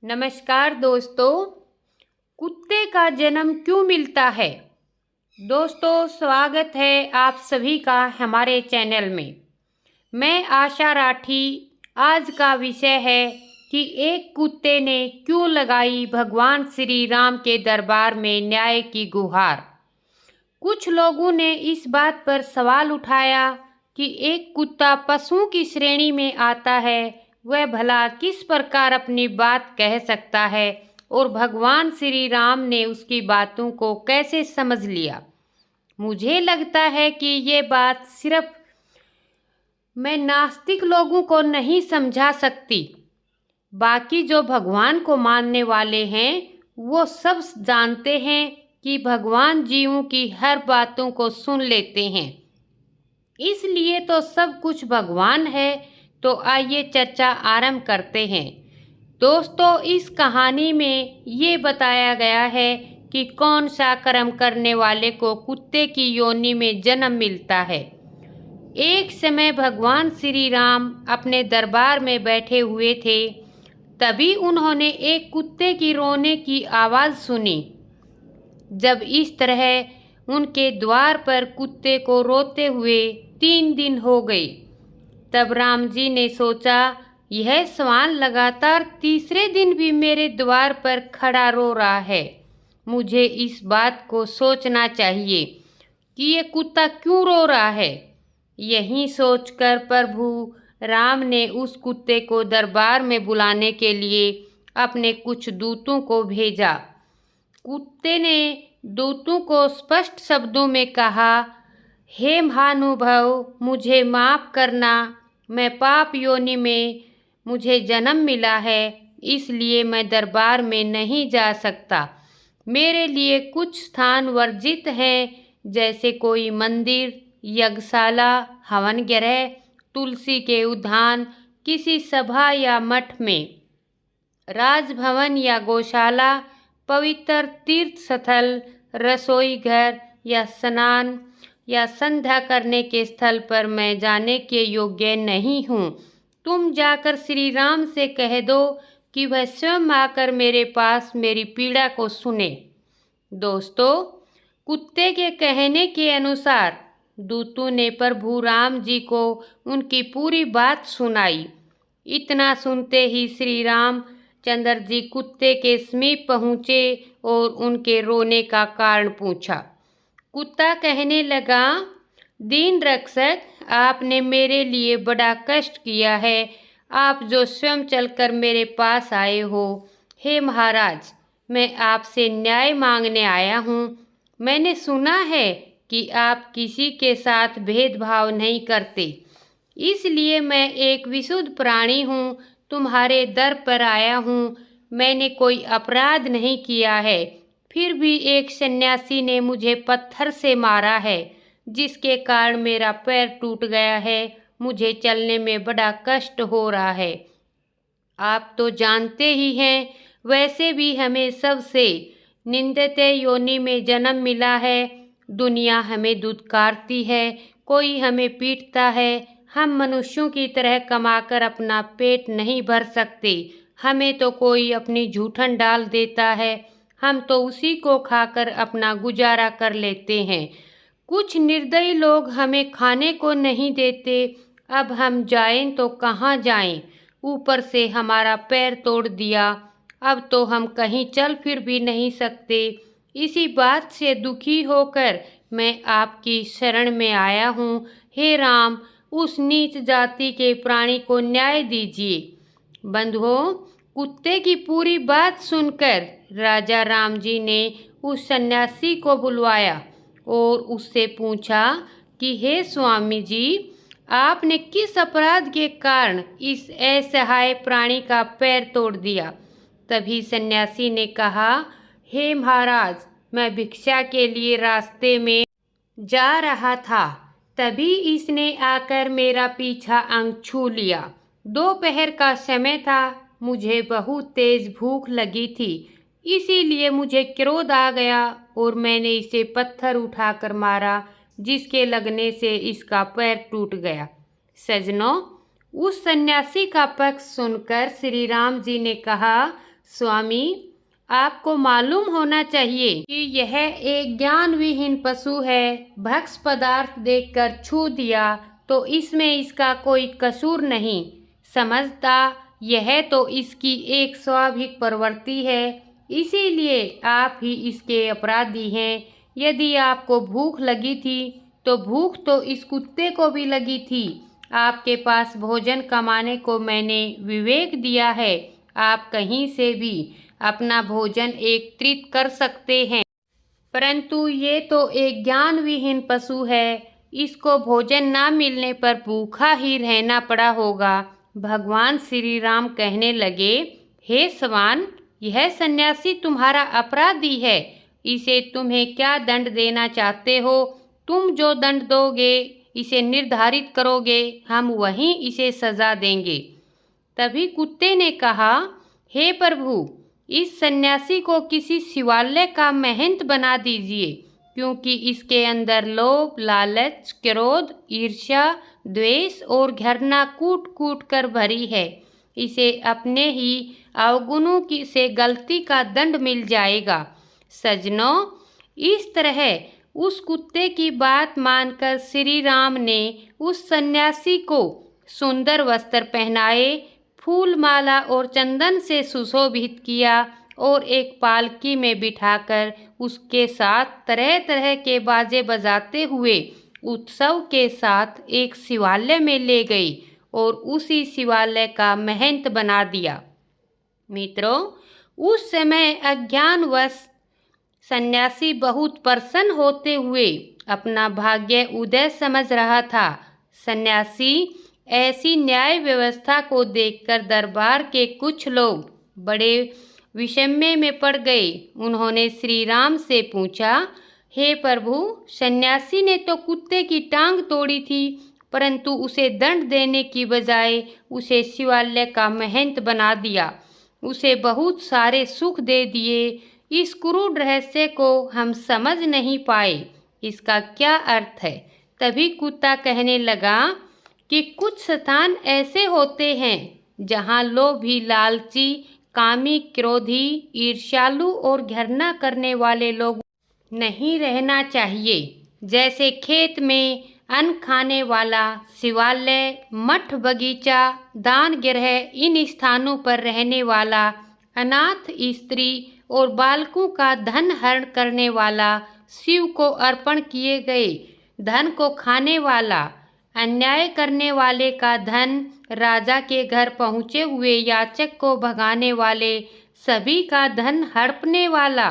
नमस्कार दोस्तों। कुत्ते का जन्म क्यों मिलता है? दोस्तों, स्वागत है आप सभी का हमारे चैनल में। मैं आशा राठी। आज का विषय है कि एक कुत्ते ने क्यों लगाई भगवान श्री राम के दरबार में न्याय की गुहार। कुछ लोगों ने इस बात पर सवाल उठाया कि एक कुत्ता पशुओं की श्रेणी में आता है, वह भला किस प्रकार अपनी बात कह सकता है और भगवान श्री राम ने उसकी बातों को कैसे समझ लिया। मुझे लगता है कि ये बात सिर्फ मैं नास्तिक लोगों को नहीं समझा सकती, बाकी जो भगवान को मानने वाले हैं वो सब जानते हैं कि भगवान जीवों की हर बातों को सुन लेते हैं। इसलिए तो सब कुछ भगवान है। तो आइए चर्चा आरंभ करते हैं। दोस्तों, इस कहानी में ये बताया गया है कि कौन सा कर्म करने वाले को कुत्ते की योनि में जन्म मिलता है। एक समय भगवान श्री राम अपने दरबार में बैठे हुए थे, तभी उन्होंने एक कुत्ते की रोने की आवाज़ सुनी। जब इस तरह उनके द्वार पर कुत्ते को रोते हुए 3 दिन हो गए, तब राम जी ने सोचा, यह श्वान लगातार तीसरे दिन भी मेरे द्वार पर खड़ा रो रहा है। मुझे इस बात को सोचना चाहिए कि ये कुत्ता क्यों रो रहा है। यही सोचकर प्रभु राम ने उस कुत्ते को दरबार में बुलाने के लिए अपने कुछ दूतों को भेजा। कुत्ते ने दूतों को स्पष्ट शब्दों में कहा, हे महानुभाव, मुझे माफ़ करना। मैं पाप योनि में मुझे जन्म मिला है, इसलिए मैं दरबार में नहीं जा सकता। मेरे लिए कुछ स्थान वर्जित हैं, जैसे कोई मंदिर, यज्ञशाला, हवन गृह, तुलसी के उद्यान, किसी सभा या मठ में, राजभवन या गौशाला, पवित्र तीर्थ स्थल, रसोई घर या स्नान या संध्या करने के स्थल पर मैं जाने के योग्य नहीं हूँ। तुम जाकर श्री राम से कह दो कि वह स्वयं आकर मेरे पास मेरी पीड़ा को सुने। दोस्तों, कुत्ते के कहने के अनुसार दूतों ने प्रभु राम जी को उनकी पूरी बात सुनाई। इतना सुनते ही श्री राम चंद्र जी कुत्ते के समीप पहुँचे और उनके रोने का कारण पूछा। कुत्ता कहने लगा, दीन रक्षक, आपने मेरे लिए बड़ा कष्ट किया है, आप जो स्वयं चलकर मेरे पास आए हो। हे महाराज, मैं आपसे न्याय मांगने आया हूँ। मैंने सुना है कि आप किसी के साथ भेदभाव नहीं करते, इसलिए मैं एक विशुद्ध प्राणी हूँ, तुम्हारे दर पर आया हूँ। मैंने कोई अपराध नहीं किया है, फिर भी एक सन्यासी ने मुझे पत्थर से मारा है, जिसके कारण मेरा पैर टूट गया है। मुझे चलने में बड़ा कष्ट हो रहा है। आप तो जानते ही हैं, वैसे भी हमें सबसे निंदित योनि में जन्म मिला है। दुनिया हमें दुत्कारती है, कोई हमें पीटता है। हम मनुष्यों की तरह कमाकर अपना पेट नहीं भर सकते, हमें तो कोई अपनी जूठन डाल देता है, हम तो उसी को खाकर अपना गुजारा कर लेते हैं। कुछ निर्दयी लोग हमें खाने को नहीं देते, अब हम जाएं तो कहाँ जाएं। ऊपर से हमारा पैर तोड़ दिया, अब तो हम कहीं चल फिर भी नहीं सकते। इसी बात से दुखी होकर मैं आपकी शरण में आया हूँ। हे राम, उस नीच जाति के प्राणी को न्याय दीजिए। बंधुओं, कुत्ते की पूरी बात सुनकर राजा राम जी ने उस सन्यासी को बुलवाया और उससे पूछा कि हे स्वामी जी, आपने किस अपराध के कारण इस असहाय प्राणी का पैर तोड़ दिया? तभी सन्यासी ने कहा, हे महाराज, मैं भिक्षा के लिए रास्ते में जा रहा था, तभी इसने आकर मेरा पीछा अंग छू लिया। दोपहर का समय था, मुझे बहुत तेज भूख लगी थी, इसीलिए मुझे क्रोध आ गया और मैंने इसे पत्थर उठाकर मारा, जिसके लगने से इसका पैर टूट गया। सज्जनों, उस सन्यासी का पक्ष सुनकर श्री राम जी ने कहा, स्वामी, आपको मालूम होना चाहिए कि यह एक ज्ञान विहीन पशु है। भक्ष पदार्थ देखकर छू दिया तो इसमें इसका कोई कसूर नहीं समझता। यह तो इसकी एक स्वाभाविक प्रवृत्ति है, इसीलिए आप ही इसके अपराधी हैं। यदि आपको भूख लगी थी तो भूख तो इस कुत्ते को भी लगी थी। आपके पास भोजन कमाने को मैंने विवेक दिया है। आप कहीं से भी अपना भोजन एकत्रित कर सकते हैं, परंतु ये तो एक ज्ञान विहीन पशु है। इसको भोजन ना मिलने पर भूखा ही रहना पड़ा होगा। भगवान श्री राम कहने लगे, हे सवान, यह सन्यासी तुम्हारा अपराधी है। इसे तुम्हें क्या दंड देना चाहते हो? तुम जो दंड दोगे, इसे निर्धारित करोगे, हम वहीं इसे सजा देंगे। तभी कुत्ते ने कहा, हे प्रभु, इस सन्यासी को किसी शिवालय का महंत बना दीजिए, क्योंकि इसके अंदर लोभ, लालच, क्रोध, ईर्ष्या, द्वेष और घृणा कूट कूट कर भरी है। इसे अपने ही अवगुणों की से गलती का दंड मिल जाएगा। सज्जनों, इस तरह उस कुत्ते की बात मानकर श्री राम ने उस सन्यासी को सुंदर वस्त्र पहनाए, फूल माला और चंदन से सुशोभित किया और एक पालकी में बिठाकर उसके साथ तरह तरह के बाजे बजाते हुए उत्सव के साथ एक शिवालय में ले गई और उसी शिवालय का महंत बना दिया। मित्रों, उस समय अज्ञानवश सन्यासी बहुत प्रसन्न होते हुए अपना भाग्य उदय समझ रहा था। सन्यासी ऐसी न्याय व्यवस्था को देखकर दरबार के कुछ लोग बड़े विषम्य में पड़ गए। उन्होंने श्री राम से पूछा, हे प्रभु, सन्यासी ने तो कुत्ते की टांग तोड़ी थी, परंतु उसे दंड देने की बजाय उसे शिवालय का महंत बना दिया, उसे बहुत सारे सुख दे दिए। इस क्रूर रहस्य को हम समझ नहीं पाए, इसका क्या अर्थ है? तभी कुत्ता कहने लगा कि कुछ स्थान ऐसे होते हैं जहाँ लोभी, लालची, कामी, क्रोधी, ईर्ष्यालु और घृणा करने वाले लोग नहीं रहना चाहिए। जैसे खेत में अन्न खाने वाला, शिवालय, मठ, बगीचा, दान गृह, इन स्थानों पर रहने वाला, अनाथ स्त्री और बालकों का धन हरण करने वाला, शिव को अर्पण किए गए धन को खाने वाला, अन्याय करने वाले का धन, राजा के घर पहुँचे हुए याचक को भगाने वाले, सभी का धन हड़पने वाला,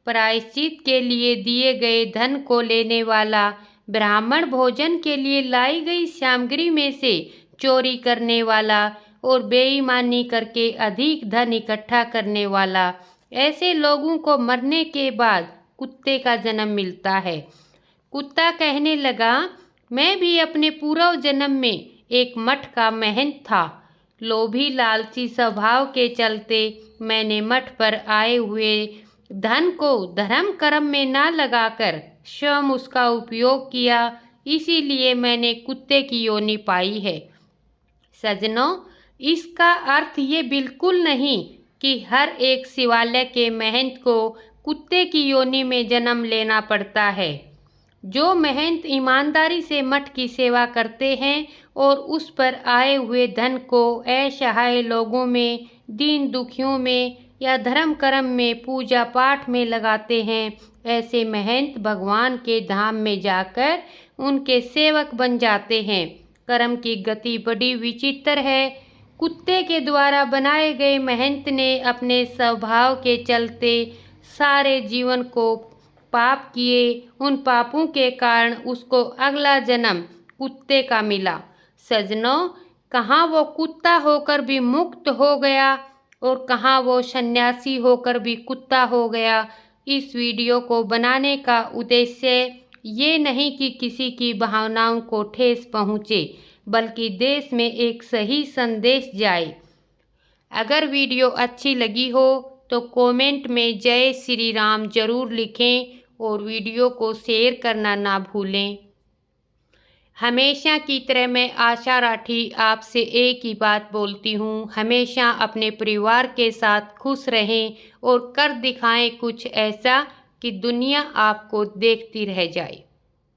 प्रायश्चित के लिए दिए गए धन को लेने वाला, ब्राह्मण भोजन के लिए लाई गई सामग्री में से चोरी करने वाला और बेईमानी करके अधिक धन इकट्ठा करने वाला, ऐसे लोगों को मरने के बाद कुत्ते का जन्म मिलता है। कुत्ता कहने लगा, मैं भी अपने पूर्व जन्म में एक मठ का महंत था। लोभी, लालची स्वभाव के चलते मैंने मठ पर आए हुए धन को धर्म कर्म में ना लगाकर स्वयं उसका उपयोग किया, इसीलिए मैंने कुत्ते की योनि पाई है। सज्जनों, इसका अर्थ ये बिल्कुल नहीं कि हर एक शिवालय के महंत को कुत्ते की योनि में जन्म लेना पड़ता है। जो महंत ईमानदारी से मठ की सेवा करते हैं और उस पर आए हुए धन को असहाय लोगों में, दीन दुखियों में या धर्म कर्म में, पूजा पाठ में लगाते हैं, ऐसे महंत भगवान के धाम में जाकर उनके सेवक बन जाते हैं। कर्म की गति बड़ी विचित्र है। कुत्ते के द्वारा बनाए गए महंत ने अपने स्वभाव के चलते सारे जीवन को पाप किए। उन पापों के कारण उसको अगला जन्म कुत्ते का मिला। सज्जनों, कहाँ वो कुत्ता होकर भी मुक्त हो गया और कहाँ वो सन्यासी होकर भी कुत्ता हो गया। इस वीडियो को बनाने का उद्देश्य ये नहीं कि किसी की भावनाओं को ठेस पहुँचे, बल्कि देश में एक सही संदेश जाए। अगर वीडियो अच्छी लगी हो तो कमेंट में जय श्री राम जरूर लिखें और वीडियो को शेयर करना ना भूलें। हमेशा की तरह मैं आशा राठी आपसे एक ही बात बोलती हूँ, हमेशा अपने परिवार के साथ खुश रहें और कर दिखाएं कुछ ऐसा कि दुनिया आपको देखती रह जाए।